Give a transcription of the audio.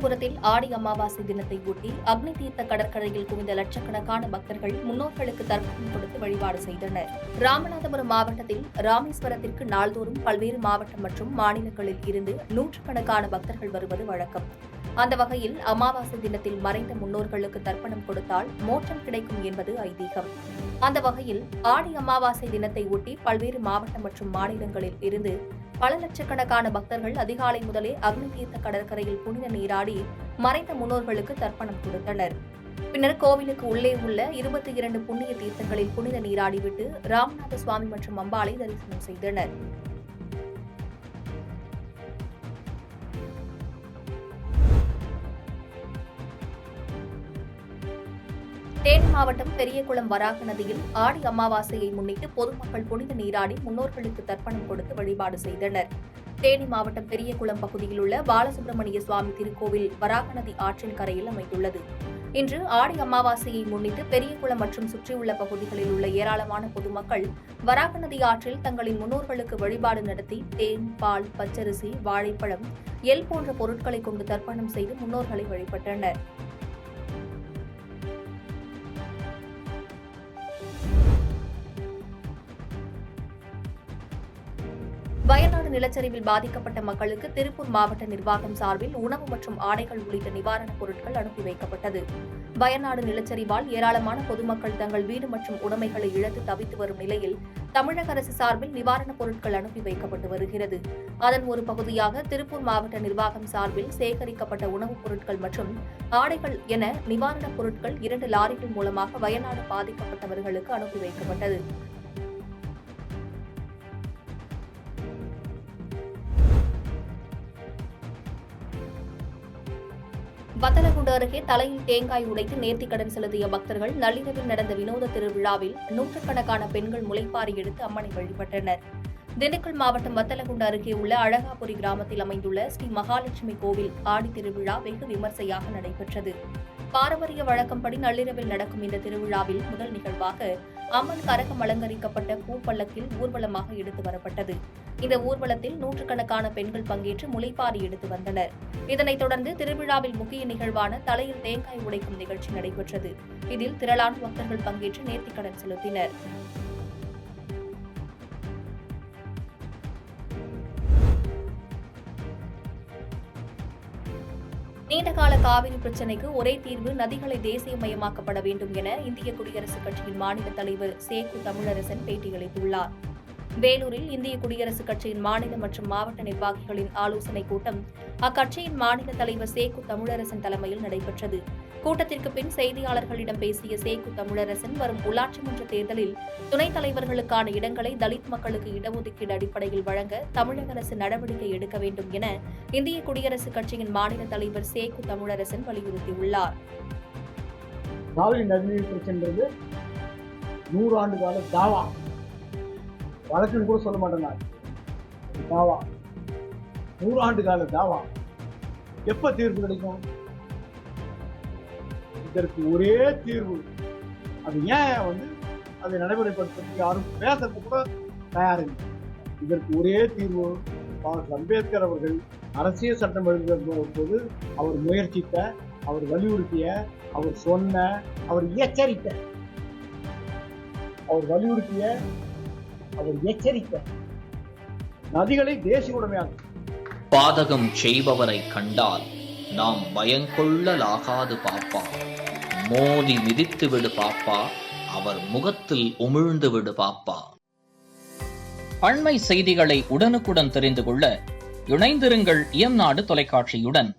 ராமநாதபுரத்தில் ஆடி அமாவாசை தினத்தை ஒட்டி அக்னி தீர்த்த கடற்கரையில் குவிந்த லட்சக்கணக்கான பக்தர்கள் முன்னோர்களுக்கு தர்ப்பணம் கொடுத்து வழிபாடு செய்தனர். ராமநாதபுரம் மாவட்டத்தில் ராமேஸ்வரத்திற்கு நாள்தோறும் பல்வேறு மாவட்டம் மற்றும் மாநிலங்களில் இருந்து நூற்றுக்கணக்கான பக்தர்கள் வருவது வழக்கம். அந்த வகையில் அமாவாசை தினத்தில் மறைந்த முன்னோர்களுக்கு தர்ப்பணம் கொடுத்தால் மோட்சம் கிடைக்கும் என்பது ஐதீகம். அந்த வகையில் ஆடி அமாவாசை தினத்தை ஒட்டி பல்வேறு மாவட்டம் மற்றும் மாநிலங்களில் இருந்து பல லட்சக்கணக்கான பக்தர்கள் அதிகாலை முதலே அக்னி தீர்த்த கடற்கரையில் புனித நீராடி மறைந்த முன்னோர்களுக்கு தர்ப்பணம் கொடுத்தனர். பின்னர் கோவிலுக்கு உள்ளே உள்ள 22 புண்ணிய தீர்த்தங்களில் புனித நீராடிவிட்டு ராமநாத சுவாமி மற்றும் அம்பாளை தரிசனம் செய்தனர். தேனி மாவட்டம் பெரியகுளம் வராக நதியில் ஆடி அமாவாசையை முன்னிட்டு பொதுமக்கள் புனித நீராடி முன்னோர்களுக்கு தர்ப்பணம் கொடுத்து வழிபாடு செய்தனர். தேனி மாவட்டம் பெரியகுளம் பகுதியில் உள்ள பாலசுப்பிரமணிய சுவாமி திருக்கோவில் வராக நதி ஆற்றின் கரையில் அமைந்துள்ளது. இன்று ஆடி அமாவாசையை முன்னிட்டு பெரியகுளம் மற்றும் சுற்றியுள்ள பகுதிகளில் உள்ள ஏராளமான பொதுமக்கள் வராக நதி ஆற்றில் தங்களின் முன்னோர்களுக்கு வழிபாடு நடத்தி தேன், பால், பச்சரிசி, வாழைப்பழம், எள் போன்ற பொருட்களை கொண்டு தர்ப்பணம் செய்து முன்னோர்களை வழிபட்டனர். வயநாடு நிலச்சரிவில் பாதிக்கப்பட்ட மக்களுக்கு திருப்பூர் மாவட்ட நிர்வாகம் சார்பில் உணவு மற்றும் ஆடைகள் உள்ளிட்ட நிவாரணப் பொருட்கள் அனுப்பி வைக்கப்பட்டது. வயநாடு நிலச்சரிவால் ஏராளமான பொதுமக்கள் தங்கள் வீடு மற்றும் உடைமைகளை இழந்து தவித்து வரும் நிலையில் தமிழக அரசு சார்பில் நிவாரணப் பொருட்கள் அனுப்பி வைக்கப்பட்டு வருகிறது. அதன் ஒரு பகுதியாக திருப்பூர் மாவட்ட நிர்வாகம் சார்பில் சேகரிக்கப்பட்ட உணவுப் பொருட்கள் மற்றும் ஆடைகள் என நிவாரணப் பொருட்கள் 2 லாரிகள் மூலமாக வயநாடு பாதிக்கப்பட்டவர்களுக்கு அனுப்பி வைக்கப்பட்டது. வத்தலகுண்டு அருகே தலையில் தேங்காய் உடைத்து நேர்த்திக்கடன் செலுத்திய பக்தர்கள் நள்ளிரவில் நடந்த வினோத திருவிழாவில் நூற்றுக்கணக்கான பெண்கள் முளைப்பாரி எடுத்து அம்மனை வழிபட்டனர். திண்டுக்கல் மாவட்டம் வத்தலகுண்டு அருகே உள்ள அழகாபுரி கிராமத்தில் அமைந்துள்ள ஸ்ரீ மகாலட்சுமி கோவில் ஆடி திருவிழா வெகு விமர்சையாக நடைபெற்றது. பாரம்பரிய வழக்கப்படி நள்ளிரவில் நடக்கும் இந்த திருவிழாவில் முதல் நிகழ்வாக அம்மன் கரகம் அலங்கரிக்கப்பட்ட பூப்பல்லக்கில் ஊர்வலமாக எடுத்து வரப்பட்டது. இந்த ஊர்வலத்தில் நூற்றுக்கணக்கான பெண்கள் பங்கேற்று முளைப்பாரி எடுத்து வந்தனர். இதனைத் தொடர்ந்து திருவிழாவில் முக்கிய நிகழ்வான தலையில் தேங்காய் உடைக்கும் நிகழ்ச்சி நடைபெற்றது. இதில் திரளான பக்தர்கள் பங்கேற்று நேர்த்திக்கடன் செலுத்தினர். நீண்டகால காவிரி பிரச்சினைக்கு ஒரே தீர்வு நதிகளை தேசியமயமாக்கப்பட வேண்டும் என இந்திய குடியரசுக் கட்சியின் மாநில தலைவர் சேக்கு தமிழரசன் பேட்டியளித்துள்ளார். வேலூரில் இந்திய குடியரசுக் கட்சியின் மாநில மற்றும் மாவட்ட நிர்வாகிகளின் ஆலோசனைக் கூட்டம் அக்கட்சியின் மாநில தலைவர் சேக்கு தமிழரசன் தலைமையில் நடைபெற்றது. கூட்டத்திற்கு பின் செய்தியாளர்களிடம் பேசிய சேக்கு தமிழரசன் வரும் உள்ளாட்சி மன்ற தேர்தலில் துணைத் தலைவர்களுக்கான இடங்களை தலித் மக்களுக்கு இடஒதுக்கீடு அடிப்படையில் வழங்க தமிழக அரசு நடவடிக்கை எடுக்க வேண்டும் என இந்திய குடியரசுக் கட்சியின் மாநில தலைவர் சேக்கு தமிழரசன் வலியுறுத்தியுள்ளார். காவிரி நதிநீர் பிரச்சனை 100 ஆண்டு கால தாவா, வழக்குன்னு கூட சொல்ல மாட்டேன். தாவா 100 ஆண்டு கால தாவா எப்ப தீர்வு கிடைக்கும்? இதற்கு ஒரே தீர்வு, அது ஏன் அதை நடைமுறைப்படுத்த யாரும் பேசுறது கூட தயாரில்லை. இதற்கு ஒரே தீர்வு, அம்பேத்கர் அவர்கள் அரசியல் சட்டம் எழுதுகிற போது அவர் முயற்சித்த, அவர் வலியுறுத்திய, அவர் சொன்ன, அவர் எச்சரித்த, அவர் வலியுறுத்திய, அவர் எச்சரித்த நதிகளை தேசிய உடைமையாகும். பாதகம் செய்பவரை கண்டால் நாம் பயங்கொள்ளலாகாது பாப்பா, மோதி மிதித்து விடு பாப்பா, அவர் முகத்தில் உமிழ்ந்து விடு பாப்பா. அண்மை செய்திகளை உடனுக்குடன் தெரிந்து கொள்ள இணைந்திருங்கள் இயம்நாடு தொலைக்காட்சியுடன்.